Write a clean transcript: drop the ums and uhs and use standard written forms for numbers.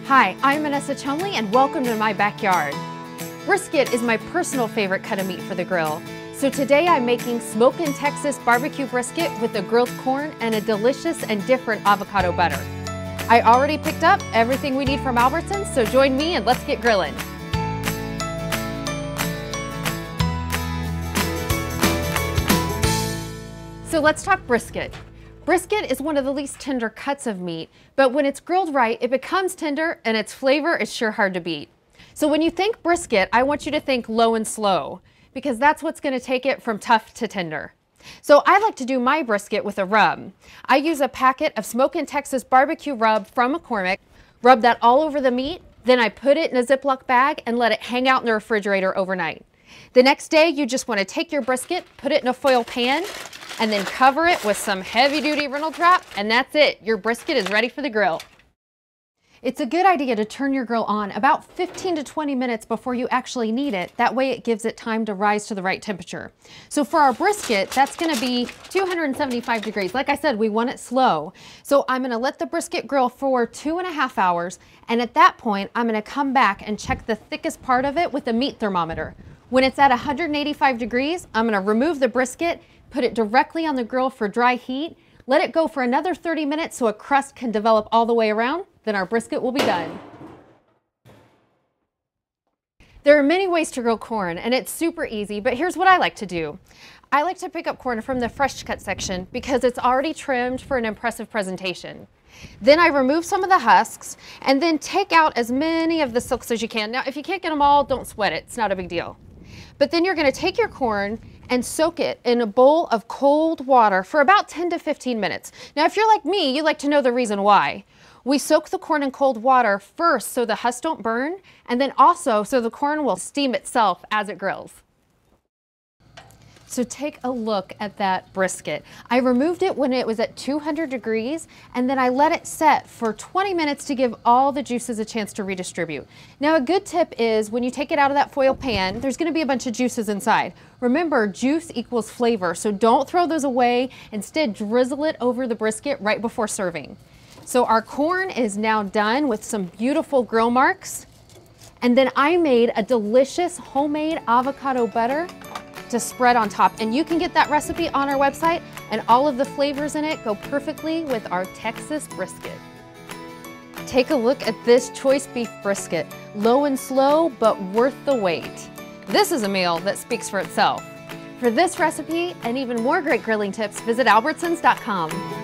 Hi, I'm Annessa Chumbley and welcome to my backyard. Brisket is my personal favorite cut of meat for the grill. So today I'm making Smokin Texas barbecue brisket with a grilled corn and a delicious and different avocado butter. I already picked up everything we need from Albertsons, so join me and let's get grilling. So let's talk brisket. Brisket is one of the least tender cuts of meat, but when it's grilled right, it becomes tender and its flavor is sure hard to beat. So when you think brisket, I want you to think low and slow, because that's what's going to take it from tough to tender. So I like to do my brisket with a rub. I use a packet of Smokin Texas barbecue rub from McCormick, rub that all over the meat, then I put it in a Ziploc bag and let it hang out in the refrigerator overnight. The next day, you just want to take your brisket, put it in a foil pan, and then cover it with some heavy-duty Reynolds wrap, and that's it. Your brisket is ready for the grill. It's a good idea to turn your grill on about 15 to 20 minutes before you actually need it. That way it gives it time to rise to the right temperature. So for our brisket, that's going to be 275 degrees. Like I said, we want it slow. So I'm going to let the brisket grill for 2.5 hours, and at that point, I'm going to come back and check the thickest part of it with a meat thermometer. When it's at 185 degrees, I'm going to remove the brisket, put it directly on the grill for dry heat, let it go for another 30 minutes so a crust can develop all the way around, then our brisket will be done. There are many ways to grill corn and it's super easy, but here's what I like to do. I like to pick up corn from the fresh cut section because it's already trimmed for an impressive presentation. Then I remove some of the husks and then take out as many of the silks as you can. Now, if you can't get them all, don't sweat it. It's not a big deal. But then you're going to take your corn and soak it in a bowl of cold water for about 10 to 15 minutes. Now, if you're like me, you like to know the reason why. We soak the corn in cold water first so the husks don't burn, and then also so the corn will steam itself as it grills. So take a look at that brisket. I removed it when it was at 200 degrees, and then I let it set for 20 minutes to give all the juices a chance to redistribute. Now, a good tip is when you take it out of that foil pan, there's going to be a bunch of juices inside. Remember, juice equals flavor, so don't throw those away. Instead, drizzle it over the brisket right before serving. So our corn is now done with some beautiful grill marks. And then I made a delicious homemade avocado butter to spread on top. And you can get that recipe on our website, and all of the flavors in it go perfectly with our Texas brisket. Take a look at this choice beef brisket. Low and slow, but worth the wait. This is a meal that speaks for itself. For this recipe and even more great grilling tips, visit albertsons.com.